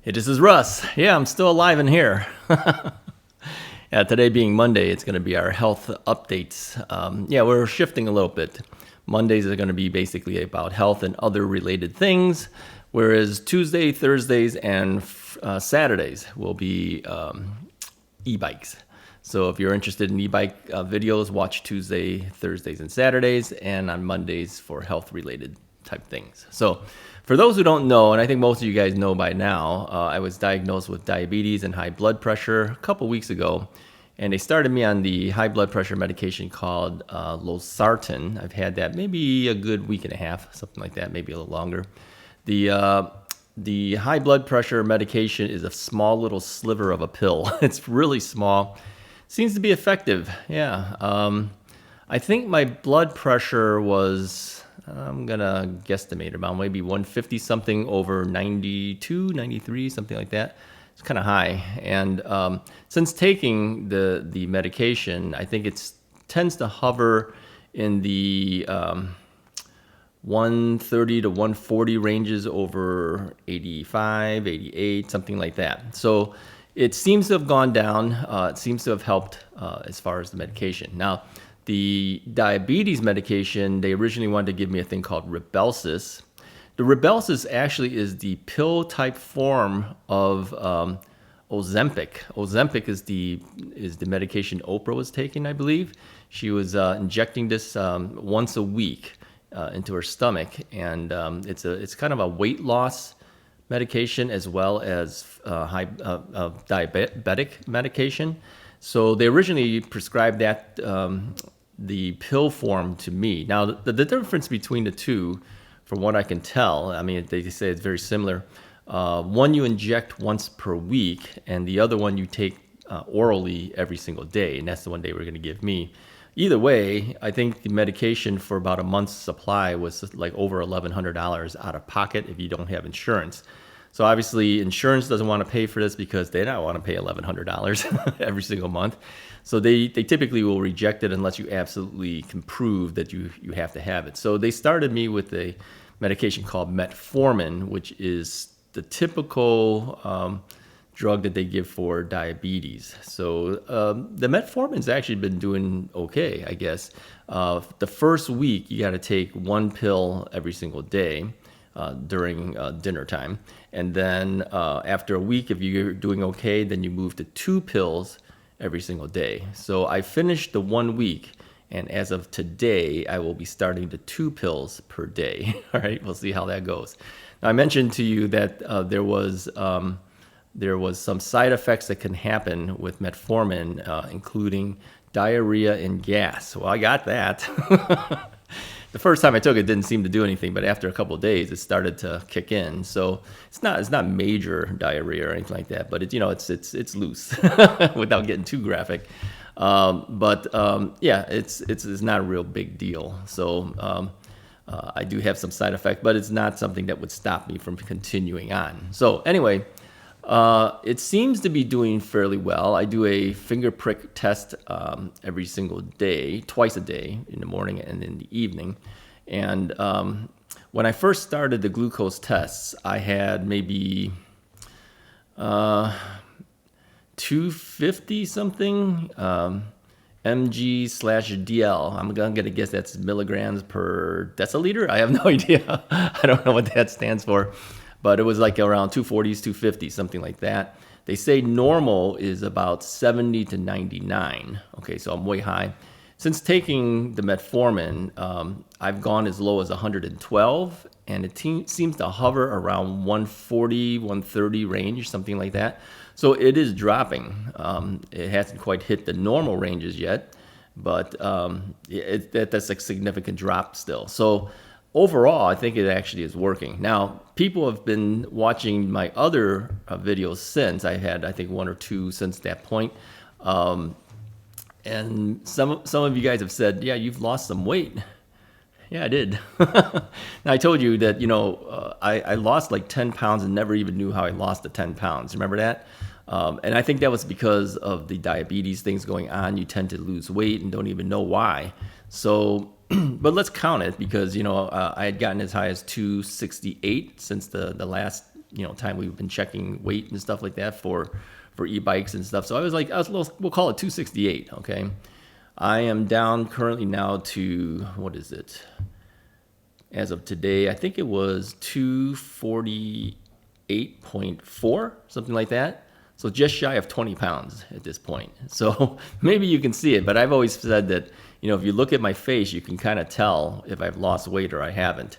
Hey, this is Russ. Yeah, I'm still alive in here. Yeah, today being Monday, it's going to be our health updates. Yeah, we're shifting a little bit. Mondays are going to be basically about health and other related things, whereas Tuesday, Thursdays, and Saturdays will be e-bikes. So if you're interested in e-bike videos, watch Tuesday, Thursdays, and Saturdays, and on Mondays for health-related type things. So for those who don't know, and I think most of you guys know by now, I was diagnosed with diabetes and high blood pressure a couple weeks ago, and they started me on the high blood pressure medication called losartan. I've had that maybe a good week and a half, something like that, maybe a little longer. The high blood pressure medication is a small little sliver of a pill. It's really small. Seems to be effective, yeah. I think my blood pressure was, I'm gonna guesstimate about maybe 150 something over 92, 93, something like that. It's kind of high. And since taking the medication, I think it tends to hover in the 130 to 140 ranges over 85, 88, something like that. So it seems to have gone down. It seems to have helped as far as the medication. Now, the diabetes medication, they originally wanted to give me a thing called Rybelsus. The Rybelsus actually is the pill-type form of Ozempic. Ozempic is the medication Oprah was taking, I believe. She was injecting this once a week into her stomach, and it's kind of a weight loss medication as well as diabetic medication. So they originally prescribed that the pill form to me. Now, the difference between the two, from what I can tell, I mean, they say it's very similar. One you inject once per week, and the other one you take orally every single day, and that's the one they were going to give me. Either way, I think the medication for about a month's supply was like over $1,100 out of pocket if you don't have insurance. So obviously, insurance doesn't want to pay for this because they don't want to pay $1,100 every single month. So they typically will reject it unless you absolutely can prove that you have to have it. So they started me with a medication called metformin, which is the typical drug that they give for diabetes. So the metformin's actually been doing okay, I guess. The first week, you got to take one pill every single day during dinner time. And then after a week, if you're doing okay, then you move to 2 pills every single day. So I finished the 1 week, and as of today, I will be starting the 2 pills per day. All right, we'll see how that goes. Now, I mentioned to you that there was some side effects that can happen with metformin, including diarrhea and gas. Well, I got that. The first time I took it didn't seem to do anything, but after a couple of days, it started to kick in. So it's not major diarrhea or anything like that, but it's loose without getting too graphic. Yeah, it's not a real big deal. So I do have some side effect, but it's not something that would stop me from continuing on. So anyway, it seems to be doing fairly well. I do a finger prick test every single day, twice a day, in the morning and in the evening. And when I first started the glucose tests, I had maybe 250 something mg/dl. I'm gonna guess that's milligrams per deciliter. I have no idea. I don't know what that stands for. But it was like around 240s, 250s, something like that. They say normal is about 70 to 99. Okay, so I'm way high. Since taking the metformin, I've gone as low as 112, and it seems to hover around 140, 130 range, something like that. So it is dropping. It hasn't quite hit the normal ranges yet, but that's a significant drop still. So overall, I think it actually is working. Now, people have been watching my other videos since. I had, I think, 1 or 2 since that point. And some of you guys have said, yeah, you've lost some weight. Yeah, I did. Now, I told you that, I lost like 10 pounds and never even knew how I lost the 10 pounds. Remember that? And I think that was because of the diabetes things going on. You tend to lose weight and don't even know why. So, but let's count it because, I had gotten as high as 268 since the last time we've been checking weight and stuff like that for e-bikes and stuff. So we'll call it 268. Okay, I am down currently now to, what is it? As of today, I think it was 248.4, something like that. So just shy of 20 pounds at this point. So maybe you can see it, but I've always said that, if you look at my face, you can kind of tell if I've lost weight or I haven't.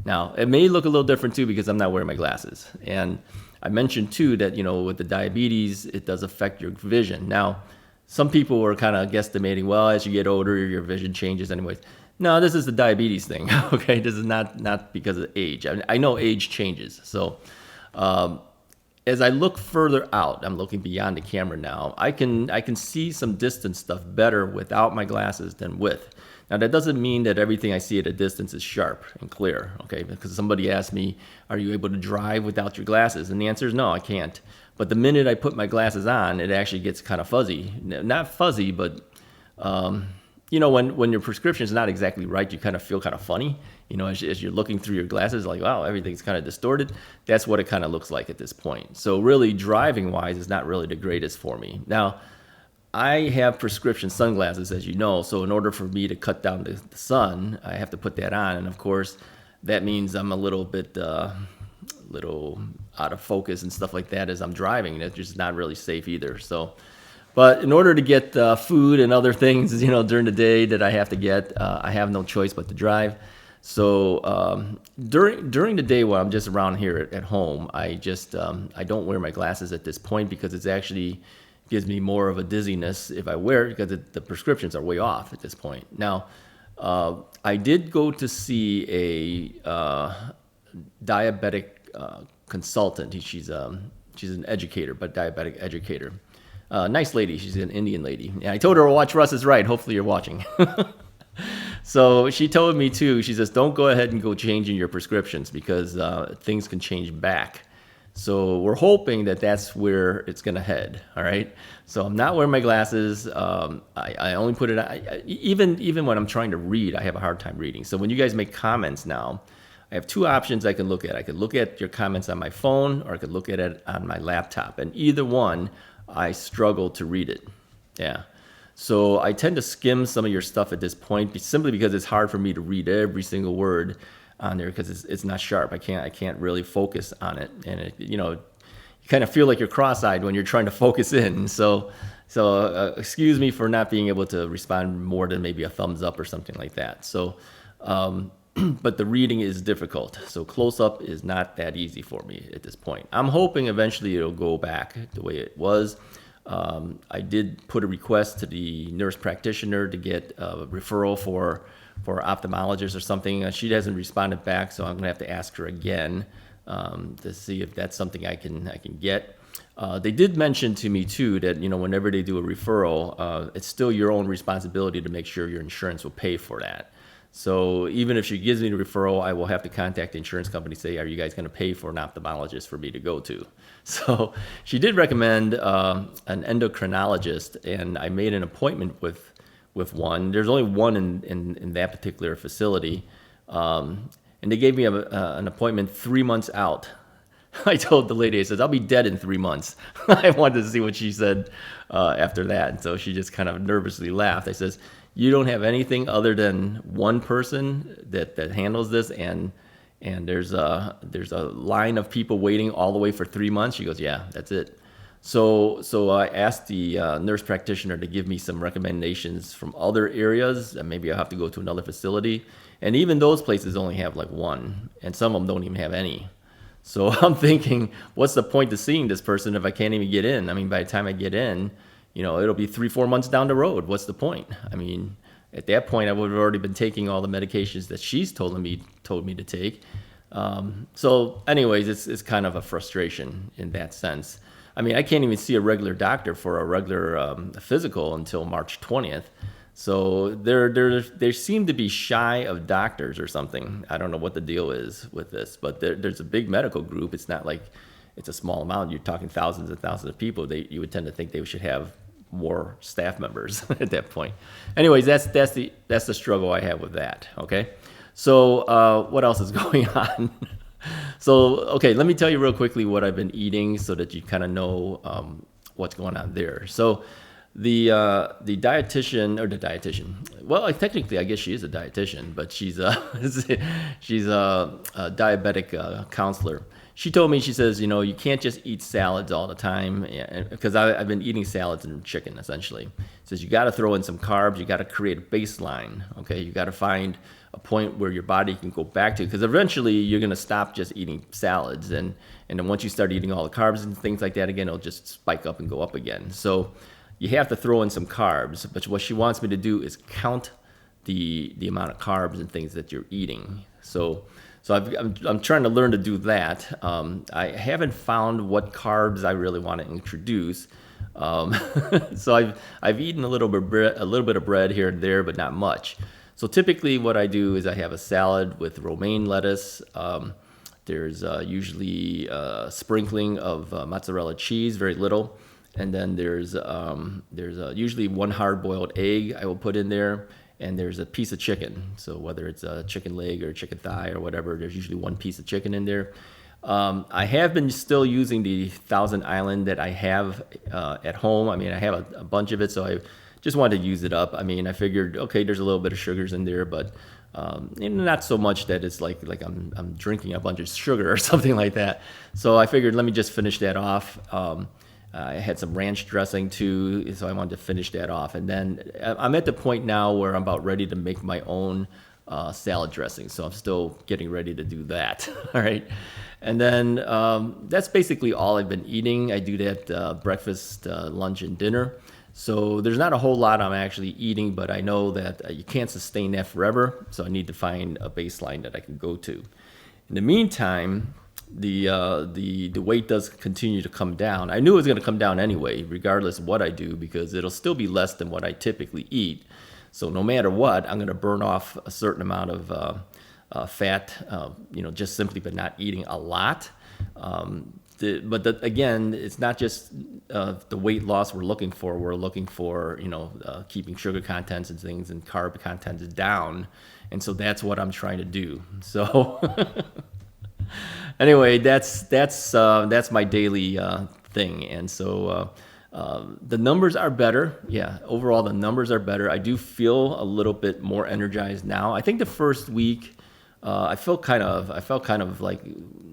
Now, it may look a little different too because I'm not wearing my glasses. And I mentioned too that, with the diabetes, it does affect your vision. Now, some people were kind of guesstimating, well, as you get older, your vision changes anyways. No, this is the diabetes thing, okay? This is not because of age. I know age changes. So as I look further out, I'm looking beyond the camera now, I can see some distance stuff better without my glasses than with. Now, that doesn't mean that everything I see at a distance is sharp and clear, okay? Because somebody asked me, are you able to drive without your glasses? And the answer is no, I can't. But the minute I put my glasses on, it actually gets kind of fuzzy. Not fuzzy, but when your prescription is not exactly right, you kind of feel kind of funny. As you're looking through your glasses, like, wow, everything's kind of distorted. That's what it kind of looks like at this point. So really, driving-wise is not really the greatest for me. Now, I have prescription sunglasses, as you know, so in order for me to cut down the sun, I have to put that on. And of course, that means I'm a little bit little out of focus and stuff like that as I'm driving. That's just not really safe either. So, but in order to get food and other things, during the day that I have to get, I have no choice but to drive. So during the day while I'm just around here at home, I don't wear my glasses at this point because it's actually gives me more of a dizziness if I wear it because the prescriptions are way off at this point. Now, I did go to see a diabetic consultant. She's an educator, but diabetic educator. Nice lady. She's an Indian lady. And I told her to watch Russ is Right. Hopefully you're watching. So she told me too, she says, don't go ahead and go changing your prescriptions because things can change back. So we're hoping that that's where it's going to head. All right. So I'm not wearing my glasses. I only put it on. Even when I'm trying to read, I have a hard time reading. So when you guys make comments now, I have two options I can look at. I could look at your comments on my phone or I could look at it on my laptop. And either one, I struggle to read it. Yeah. So I tend to skim some of your stuff at this point simply because it's hard for me to read every single word on there because it's not sharp. I can't really focus on it. And you kind of feel like you're cross-eyed when you're trying to focus in. So excuse me for not being able to respond more than maybe a thumbs up or something like that. So, but the reading is difficult. So close-up is not that easy for me at this point. I'm hoping eventually it'll go back the way it was. I did put a request to the nurse practitioner to get a referral for ophthalmologist or something. She hasn't responded back, so I'm gonna have to ask her again to see if that's something I can get. They did mention to me too that whenever they do a referral, it's still your own responsibility to make sure your insurance will pay for that. So even if she gives me the referral, I will have to contact the insurance company, say, are you guys going to pay for an ophthalmologist for me to go to? So she did recommend an endocrinologist, and I made an appointment with one. There's only one in that particular facility, and they gave me an appointment 3 months out. I told the lady, I said, I'll be dead in 3 months. I wanted to see what she said after that, and so she just kind of nervously laughed. I says, you don't have anything other than one person that handles this, and there's a line of people waiting all the way for 3 months. She goes, yeah, that's it. So I asked the nurse practitioner to give me some recommendations from other areas, and maybe I'll have to go to another facility. And even those places only have like one, and some of them don't even have any. So I'm thinking, what's the point of seeing this person if I can't even get in? I mean, by the time I get in, it'll be 3-4 months down the road. What's the point? I mean, at that point, I would have already been taking all the medications that she's told me to take. So anyways, it's kind of a frustration in that sense. I mean, I can't even see a regular doctor for a regular physical until March 20th. So they seem to be shy of doctors or something. I don't know what the deal is with this, but there's a big medical group. It's not like it's a small amount. You're talking thousands and thousands of people. You would tend to think they should have more staff members at that point. Anyways, that's the struggle I have with that. Okay, so what else is going on? So, okay, let me tell you real quickly what I've been eating so that you kind of know what's going on there. So, the dietitian or the dietitian, well, technically, I guess she is a dietitian, but she's a she's a diabetic counselor. She told me, she says, you can't just eat salads all the time, because I've been eating salads and chicken essentially. Says you got to throw in some carbs, you got to create a baseline. Okay, you got to find a point where your body can go back to, because eventually you're going to stop just eating salads, and then once you start eating all the carbs and things like that again, it'll just spike up and go up again. So you have to throw in some carbs, but what she wants me to do is count the amount of carbs and things that you're eating. So I'm trying to learn to do that. I haven't found what carbs I really want to introduce. So I've eaten a little bit of bread here and there, but not much. So typically what I do is I have a salad with romaine lettuce. There's usually a sprinkling of mozzarella cheese, very little. And then there's usually one hard-boiled egg I will put in there. And there's a piece of chicken. So whether it's a chicken leg or chicken thigh or whatever, there's usually one piece of chicken in there. I have been still using the Thousand Island that I have at home. I mean, I have a bunch of it, so I just wanted to use it up. I mean, I figured, okay, there's a little bit of sugars in there, but not so much that it's like I'm drinking a bunch of sugar or something like that. So I figured, let me just finish that off. I had some ranch dressing too, so I wanted to finish that off. And then I'm at the point now where I'm about ready to make my own salad dressing. So I'm still getting ready to do that. All right. And then that's basically all I've been eating. I do that breakfast, lunch, and dinner. So there's not a whole lot I'm actually eating, but I know that you can't sustain that forever. So I need to find a baseline that I can go to. In the meantime, the weight does continue to come down. I knew it was going to come down anyway, regardless of what I do, because it'll still be less than what I typically eat. So no matter what, I'm going to burn off a certain amount of fat, just simply by not eating a lot. Again, it's not just the weight loss we're looking for. We're looking for, keeping sugar contents and things and carb contents down. And so that's what I'm trying to do. So anyway, that's my daily thing. And so the numbers are better. Yeah, overall the numbers are better. I do feel a little bit more energized now. I think the first week I felt kind of like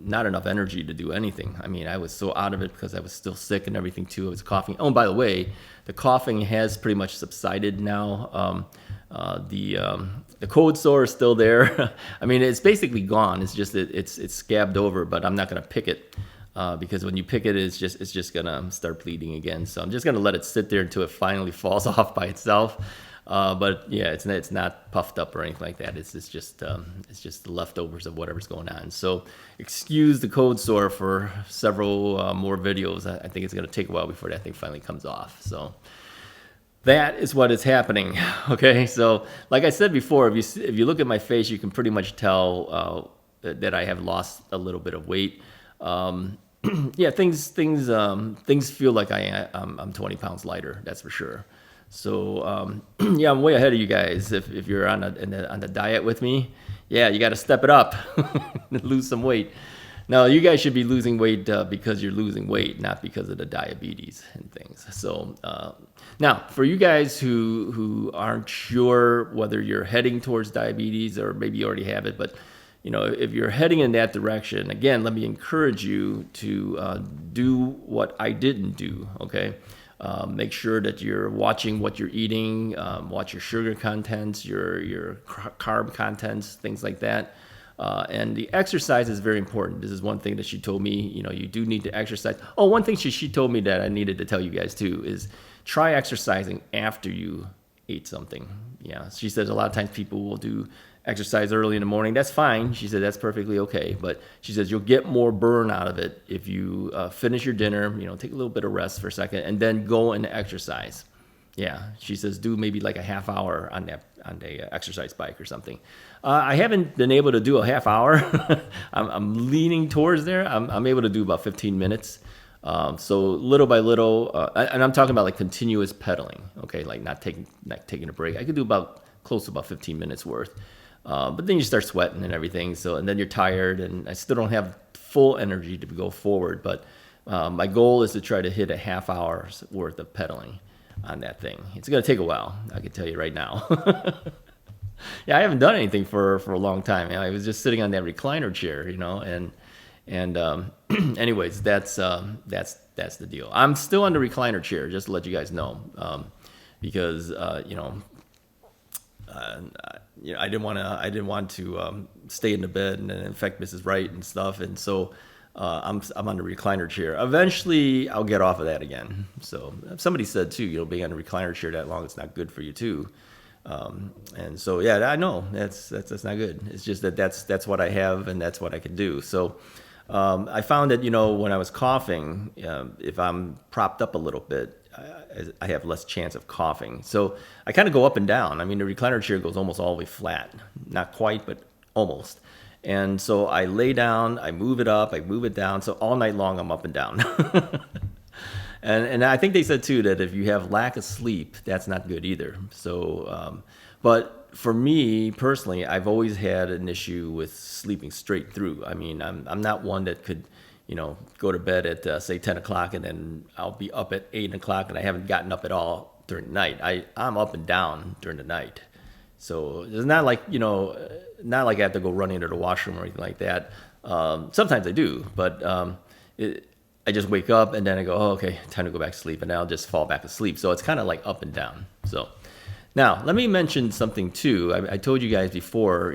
not enough energy to do anything. I mean, I was so out of it because I was still sick and everything too. I was coughing. Oh, and by the way, the coughing has pretty much subsided now. The cold sore is still there. I mean, it's basically gone. It's just it's scabbed over, but I'm not gonna pick it because when you pick it, it's just gonna start bleeding again. So I'm just gonna let it sit there until it finally falls off by itself. But yeah, it's not puffed up or anything like that. It's just the leftovers of whatever's going on. So excuse the cold sore for several more videos. I think it's gonna take a while before that thing finally comes off. So that is what is happening. Okay, so like I said before, if you look at my face, you can pretty much tell that I have lost a little bit of weight. Yeah, things feel like I'm 20 pounds lighter. That's for sure. So yeah, I'm way ahead of you guys. If you're on the diet with me, yeah, you got to step it up, lose some weight. Now, you guys should be losing weight because you're losing weight, not because of the diabetes and things. So now, for you guys who aren't sure whether you're heading towards diabetes or maybe you already have it, but if you're heading in that direction, again, let me encourage you to do what I didn't do. Okay. Make sure that you're watching what you're eating, watch your sugar contents, your carb contents, things like that. And the exercise is very important. This is one thing that she told me, you do need to exercise. Oh, one thing she told me that I needed to tell you guys too is try exercising after you ate something. Yeah, she says a lot of times people will do exercise early in the morning. That's fine. She said that's perfectly okay. But she says you'll get more burn out of it if you finish your dinner, take a little bit of rest for a second, and then go and exercise. Yeah, she says do maybe like a half hour on the exercise bike or something. I haven't been able to do a half hour. I'm leaning towards there. I'm able to do about 15 minutes. So little by little, and I'm talking about like continuous pedaling. Okay, like not taking a break. I could do about close to about 15 minutes worth. But then you start sweating and everything. And then you're tired, and I still don't have full energy to go forward. But my goal is to try to hit a half hour's worth of pedaling on that thing. It's going to take a while, I can tell you right now. Yeah, I haven't done anything for a long time. I was just sitting on that recliner chair, and anyways, that's the deal. I'm still on the recliner chair, just to let you guys know, because I didn't want to stay in the bed and infect Mrs. Wright and stuff, and so I'm on the recliner chair. Eventually, I'll get off of that again. So somebody said too, being on the recliner chair that long, it's not good for you too. And so yeah, I know that's not good. It's just that's what I have and that's what I can do. So I found that when I was coughing, if I'm propped up a little bit, I have less chance of coughing. So I kind of go up and down. I mean, the recliner chair goes almost all the way flat. Not quite, but almost. And so I lay down, I move it up, I move it down. So all night long, I'm up and down. And I think they said, too, that if you have lack of sleep, that's not good either. So, but for me, personally, I've always had an issue with sleeping straight through. I mean, I'm not one that could go to bed at, say, 10 o'clock, and then I'll be up at 8 o'clock, and I haven't gotten up at all during the night. I'm up and down during the night. So it's not like, not like I have to go running to the washroom or anything like that. Sometimes I do, but I just wake up, and then I go, oh, okay, time to go back to sleep, and then I'll just fall back asleep. So it's kind of like up and down. So now, let me mention something, too. I told you guys before,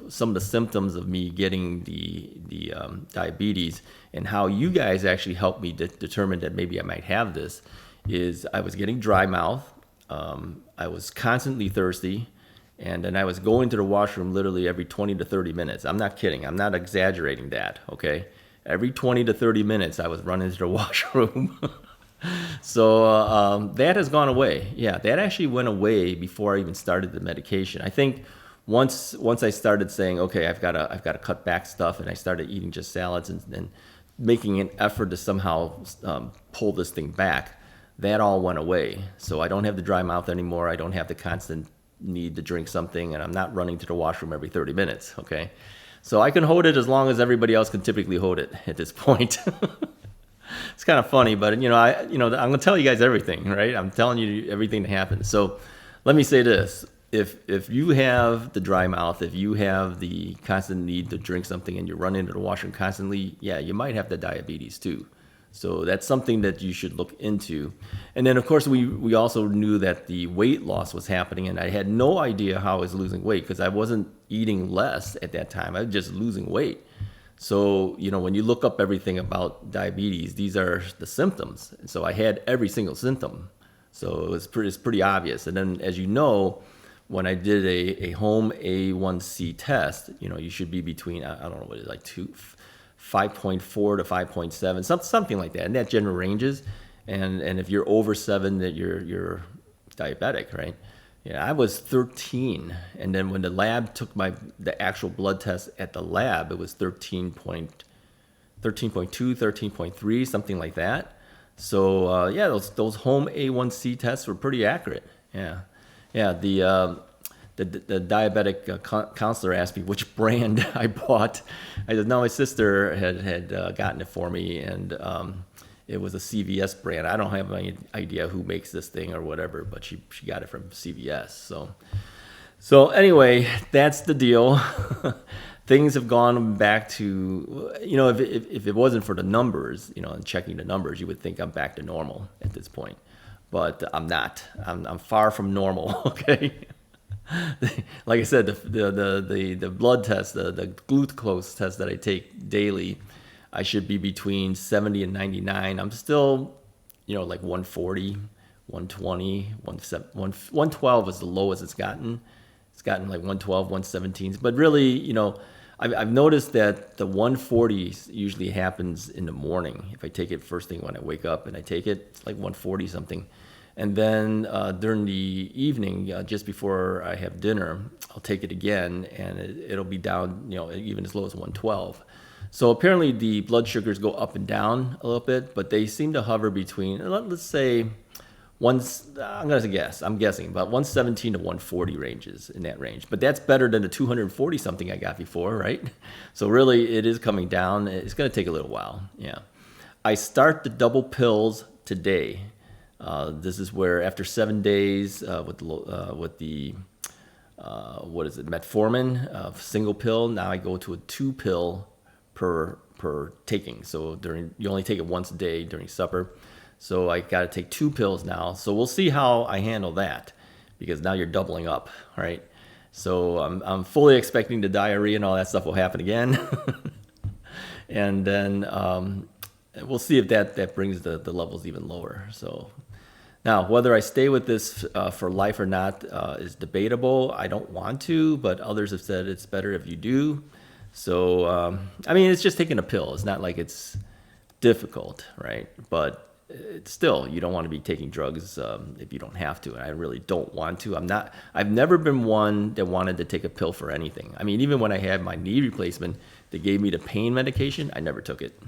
some of the symptoms of me getting the diabetes and how you guys actually helped me determine that maybe I might have this is I was getting dry mouth. I was constantly thirsty. And then I was going to the washroom literally every 20 to 30 minutes. I'm not kidding. I'm not exaggerating that, okay? Every 20 to 30 minutes, I was running to the washroom. So that has gone away. Yeah, that actually went away before I even started the medication. I think once I started saying, okay, I've got to cut back stuff, and I started eating just salads and making an effort to somehow pull this thing back, that all went away. So I don't have the dry mouth anymore. I don't have the constant need to drink something, and I'm not running to the washroom every 30 minutes, okay? So I can hold it as long as everybody else can typically hold it at this point. It's kind of funny, but I'm going to tell you guys everything, right? I'm telling you everything that happens. So let me say this. If you have the dry mouth, if you have the constant need to drink something and you run into the washroom constantly, yeah, you might have the diabetes too. So that's something that you should look into. And then, of course, we also knew that the weight loss was happening, and I had no idea how I was losing weight because I wasn't eating less at that time. I was just losing weight. So, when you look up everything about diabetes, these are the symptoms. And so I had every single symptom. So it's pretty obvious. And then, as you know, when I did a home A1C test, you should be between, I don't know what it is, like 5.4 to 5.7, something like that, and that general ranges. And if you're over 7, that you're diabetic, right? Yeah, I was 13, and then when the lab took the actual blood test at the lab, it was 13.2, 13.3, something like that. So yeah, those home A1C tests were pretty accurate. Yeah. The diabetic counselor asked me which brand I bought. I said, no, my sister had gotten it for me, and it was a CVS brand. I don't have any idea who makes this thing or whatever, but she got it from CVS. So anyway, that's the deal. Things have gone back to, if it wasn't for the numbers, and checking the numbers, you would think I'm back to normal at this point. But I'm not. I'm far from normal, okay? Like I said, the blood test, the glucose test that I take daily, I should be between 70 and 99. I'm still, like 140, 120, 112 is the lowest it's gotten. It's gotten like 112, 117. But really, I've noticed that the 140 usually happens in the morning. If I take it first thing when I wake up and I take it, it's like 140 something. And then during the evening, just before I have dinner, I'll take it again, and it'll be down, even as low as 112. So apparently the blood sugars go up and down a little bit, but they seem to hover between, let's say, I'm gonna guess. I'm guessing about 117 to 140 ranges in that range. But that's better than the 240 something I got before, right? So really, it is coming down. It's gonna take a little while. Yeah. I start the double pills today. This is where after 7 days with the what is it, metformin, single pill. Now I go to a 2 pill per taking. So you only take it once a day during supper. So I got to take 2 pills now. So we'll see how I handle that, because now you're doubling up, right? So I'm fully expecting the diarrhea and all that stuff will happen again. And then we'll see if that brings the levels even lower. So now, whether I stay with this for life or not is debatable. I don't want to, but others have said it's better if you do. So, I mean, it's just taking a pill. It's not like it's difficult, right? But it's still, you don't want to be taking drugs if you don't have to. And I really don't want to. I've never been one that wanted to take a pill for anything. I mean, even when I had my knee replacement, they gave me the pain medication. I never took it.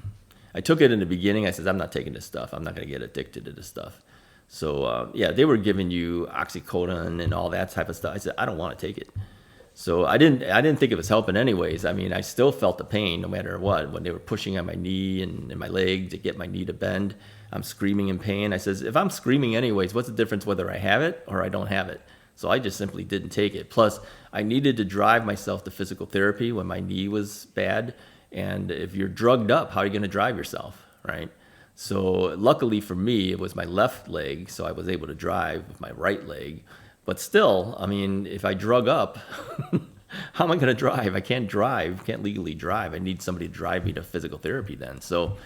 I took it in the beginning. I said, I'm not taking this stuff. I'm not going to get addicted to this stuff. So, yeah, they were giving you oxycodone and all that type of stuff. I said, I don't want to take it. So I didn't think it was helping anyways. I mean, I still felt the pain no matter what. When they were pushing on my knee and my leg to get my knee to bend, I'm screaming in pain. I says, if I'm screaming anyways, what's the difference whether I have it or I don't have it? So I just simply didn't take it. Plus, I needed to drive myself to physical therapy when my knee was bad. And if you're drugged up, how are you going to drive yourself, right? So luckily for me, it was my left leg, so I was able to drive with my right leg. But still, I mean, if I drug up, how am I going to drive? I can't legally drive. I need somebody to drive me to physical therapy then. So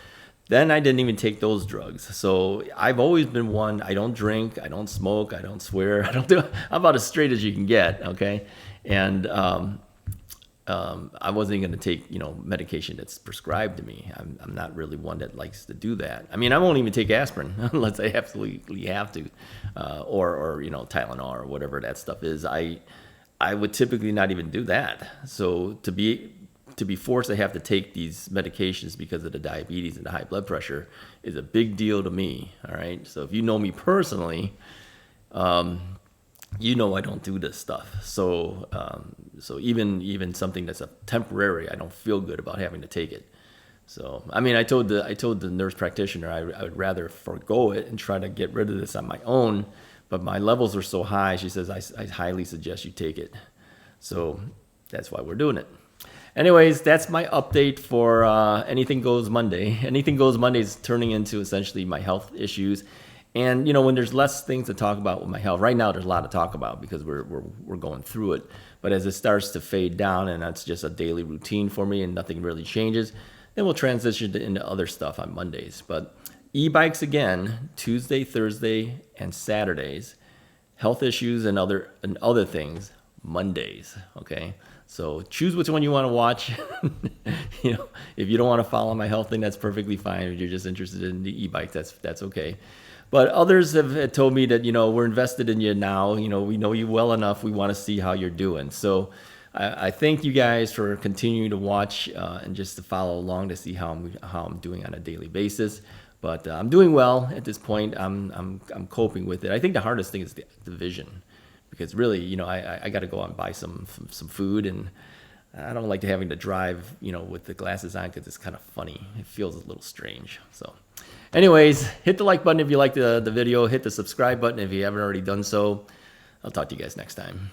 then I didn't even take those drugs. So I've always been one, I don't drink, I don't smoke, I don't swear, I'm about as straight as you can get, okay? And I wasn't going to take, medication that's prescribed to me. I'm not really one that likes to do that. I mean, I won't even take aspirin unless I absolutely have to, or Tylenol or whatever that stuff is. I would typically not even do that. So to be forced to have to take these medications because of the diabetes and the high blood pressure is a big deal to me. All right. So if you know me personally, I don't do this stuff. So even something that's a temporary, I don't feel good about having to take it. So I mean, I told the nurse practitioner I would rather forego it and try to get rid of this on my own. But my levels are so high. She says I highly suggest you take it. So that's why we're doing it. Anyways, that's my update for Anything Goes Monday. Anything Goes Monday is turning into essentially my health issues. And when there's less things to talk about with my health, right now there's a lot to talk about because we're going through it. But as it starts to fade down and that's just a daily routine for me and nothing really changes, then we'll transition into other stuff on Mondays. But e-bikes again, Tuesday, Thursday, and Saturdays. Health issues and other things, Mondays. Okay, so choose which one you want to watch. If you don't want to follow my health thing, that's perfectly fine. If you're just interested in the e-bike, that's okay. But others have told me that, we're invested in you now. We know you well enough. We want to see how you're doing. So I thank you guys for continuing to watch and just to follow along to see how I'm doing on a daily basis. But I'm doing well at this point. I'm coping with it. I think the hardest thing is the vision, because really, I got to go out and buy some food, and I don't like having to drive, with the glasses on because it's kind of funny. It feels a little strange. So anyways, hit the like button if you like the video. Hit the subscribe button if you haven't already done so. I'll talk to you guys next time.